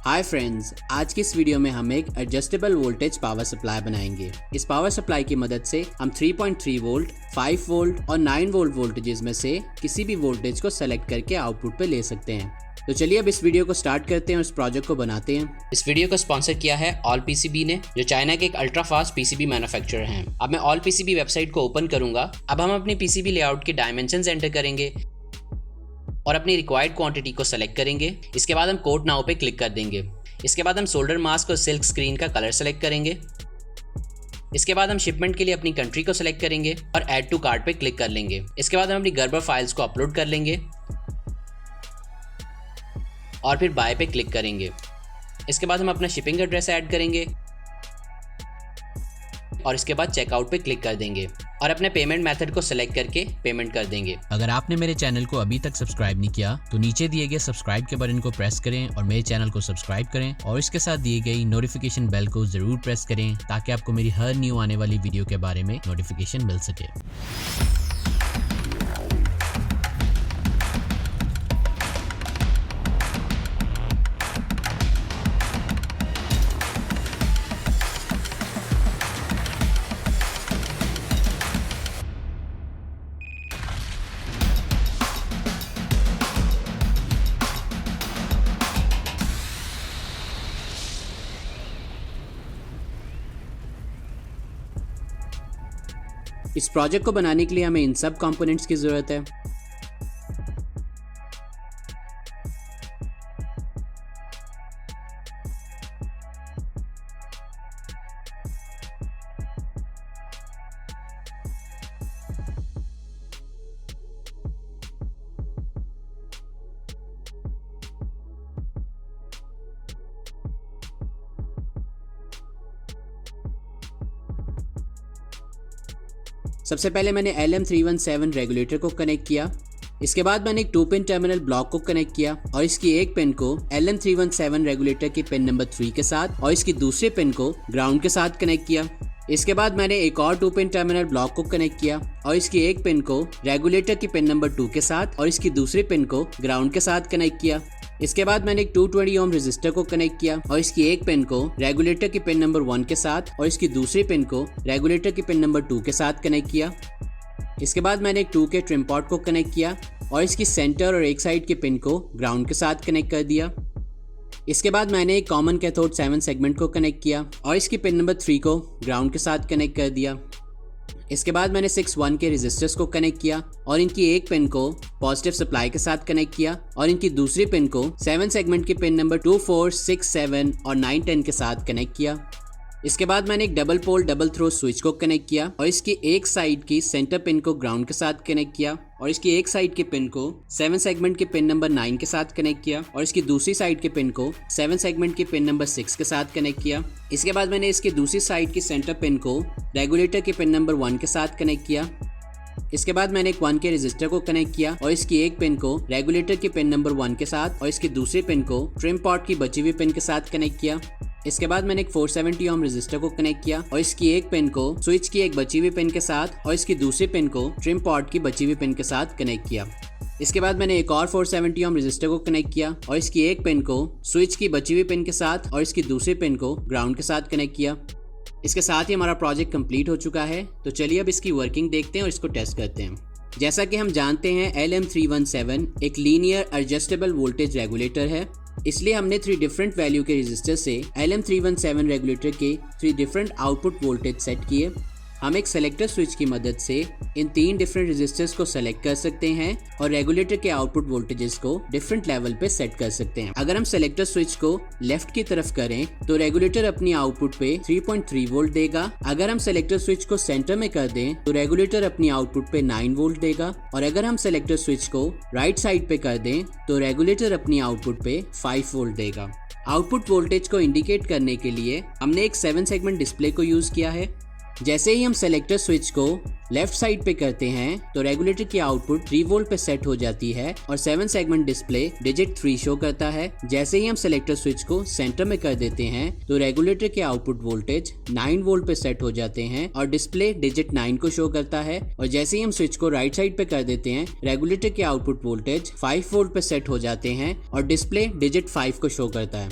Hi friends, आज की इस वीडियो में हम एक एडजस्टेबल वोल्टेज पावर सप्लाई बनाएंगे। इस पावर सप्लाई की मदद से हम 3.3 वोल्ट, 5 वोल्ट और 9 वोल्ट वोल्टेजेस में से किसी भी वोल्टेज को सेलेक्ट करके आउटपुट पे ले सकते हैं। तो चलिए अब इस वीडियो को स्टार्ट करते हैं और इस प्रोजेक्ट को बनाते हैं। इस वीडियो को स्पॉन्सर किया है ऑल पीसीबी ने, जो चाइना के एक अल्ट्रा फास्ट पीसीबी मैन्युफैक्चरर हैं। अब मैं ऑल पीसीबी वेबसाइट को ओपन करूंगा। अब हम अपनी पीसीबी लेआउट के डायमेंशंस एंटर करेंगे और अपनी रिक्वायर्ड क्वांटिटी को सेलेक्ट करेंगे। इसके बाद हम कोड नाउ पे क्लिक कर देंगे। इसके बाद हम सोल्डर मास्क और सिल्क स्क्रीन का कलर सेलेक्ट करेंगे। इसके बाद हम शिपमेंट के लिए अपनी कंट्री को सेलेक्ट करेंगे और ऐड टू कार्ट पे क्लिक कर लेंगे। इसके बाद हम अपनी गर्बर फाइल्स को अपलोड कर लेंगे और फिर बाय पे क्लिक करेंगे। इसके बाद हम अपना शिपिंग एड्रेस ऐड करेंगे और इसके बाद चेकआउट पे क्लिक कर देंगे और अपने पेमेंट मेथड को सिलेक्ट करके पेमेंट कर देंगे। अगर आपने मेरे चैनल को अभी तक सब्सक्राइब नहीं किया तो नीचे दिए गए सब्सक्राइब के बटन को प्रेस करें और मेरे चैनल को सब्सक्राइब करें और इसके साथ दिए गई नोटिफिकेशन बेल को जरूर प्रेस करें ताकि आपको मेरी हर न्यू आने वाली वीडियो के बारे में नोटिफिकेशन मिल सके। इस प्रोजेक्ट को बनाने के लिए हमें इन सब कंपोनेंट्स की ज़रूरत है। सबसे पहले मैंने LM317 रेगुलेटर को कनेक्ट किया। इसके बाद मैंने एक 2 पिन टर्मिनल ब्लॉक को कनेक्ट किया और इसकी एक पिन को LM317 रेगुलेटर की पिन नंबर 3 के साथ और इसकी दूसरी पिन को ग्राउंड के साथ कनेक्ट किया। इसके बाद मैंने एक और 2 पिन टर्मिनल ब्लॉक को कनेक्ट किया और इसकी एक पिन को रेगुलेटर की पिन नंबर 2 के साथ और इसकी दूसरी पिन को ग्राउंड के साथ कनेक्ट किया। इसके बाद मैंने एक 220 ओम रेजिस्टर को कनेक्ट किया और इसकी एक पिन को रेगुलेटर की पिन नंबर 1 के साथ और इसकी दूसरी पिन को रेगुलेटर की पिन नंबर 2 के साथ कनेक्ट किया। इसके बाद मैंने एक 2K ट्रिम पॉट को कनेक्ट किया और इसकी सेंटर और एक साइड की पिन को ग्राउंड के साथ कनेक्ट कर दिया। इसके बाद मैंने एक कॉमन कैथोड 7 सेगमेंट को कनेक्ट किया और इसकी पिन नंबर 3 को ग्राउंड के साथ कनेक्ट कर दिया। इसके बाद मैंने 6 1K रेजिस्टर्स को कनेक्ट किया और इनकी एक पिन को पॉजिटिव सप्लाई के साथ कनेक्ट किया और इनकी दूसरी पिन को 7 सेगमेंट की पिन नंबर 2 4 6 7 और 9 10 के साथ कनेक्ट किया। इसके बाद मैंने एक double pole double throw switch को कनेक्ट किया और इसकी एक साइड की सेंटर पिन को ग्राउंड के साथ कनेक्ट किया और इसकी एक साइड की पिन को 7 सेगमेंट की पिन नंबर 9 के साथ कनेक्ट किया और इसकी दूसरी साइड की पिन को 7 सेगमेंट की पिन नंबर 6 के साथ कनेक्ट किया। इसके बाद मैंने इसकी दूसरी साइड की सेंटर पिन को रेगुलेटर की पिन नंबर 1 के साथ कनेक्ट किया। इसके बाद मैंने एक 1K रेजिस्टर को कनेक्ट किया और इसकी एक पिन को रेगुलेटर की पिन नंबर 1 के साथ और इसकी दूसरी पिन को ट्रिम पॉट की बची हुई पिन के साथ कनेक्ट किया। इसके बाद मैंने एक 470 ओम रेजिस्टर को कनेक्ट किया और इसकी एक पिन को स्विच की एक बची हुई पिन के साथ और इसकी दूसरी पिन को ट्रिम पॉट की बची हुई पिन के साथ कनेक्ट किया। इसके बाद मैंने एक और 470 ओम रेजिस्टर को कनेक्ट किया और इसकी एक पिन को स्विच की बची हुई पिन के साथ और इसकी दूसरी पिन को ग्राउंड के साथ कनेक्ट किया। इसके साथ ही हमारा प्रोजेक्ट कंप्लीट हो चुका है। तो चलिए अब इसकी वर्किंग देखते हैं और इसको टेस्ट करते हैं। जैसा कि हम जानते हैं LM317 एक लीनियर एडजस्टेबल वोल्टेज रेगुलेटर है, इसलिए हमने 3 डिफरेंट वैल्यू के रेजिस्टर से LM317 रेगुलेटर के 3 डिफरेंट आउटपुट वोल्टेज सेट किए। हम एक सेलेक्टर स्विच की मदद से इन 3 डिफरेंट रेजिस्टर्स को सेलेक्ट कर सकते हैं और रेगुलेटर के आउटपुट वोल्टेजेस को डिफरेंट लेवल पे सेट कर सकते हैं। अगर हम सेलेक्टर स्विच को लेफ्ट की तरफ करें तो रेगुलेटर अपनी आउटपुट पे 3.3 वोल्ट देगा। अगर हम सेलेक्टर स्विच को सेंटर में कर दें तो रेगुलेटर अपनी आउटपुट पे 9 वोल्ट देगा और अगर हम सेलेक्टर स्विच को राइट साइड पे कर दें तो रेगुलेटर अपनी आउटपुट पे 5 वोल्ट देगा। आउटपुट वोल्टेज को इंडिकेट करने के लिए हमने एक 7 सेगमेंट डिस्प्ले को यूज किया है। जैसे ही हम सेलेक्टर स्विच को लेफ्ट साइड पे करते हैं तो रेगुलेटर की आउटपुट 3 वोल्ट पे सेट हो जाती है और 7 सेगमेंट डिस्प्ले डिजिट 3 शो करता है। जैसे ही हम सेलेक्टर स्विच को सेंटर में कर देते हैं तो रेगुलेटर के आउटपुट वोल्टेज 9 वोल्ट पे सेट हो जाते हैं और डिस्प्ले डिजिट 9 को शो करता है। और जैसे ही हम स्विच को राइट साइड पे कर देते हैं रेगुलेटर के आउटपुट वोल्टेज 5 वोल्ट पे सेट हो जाते हैं और डिस्प्ले डिजिट 5 को शो करता है।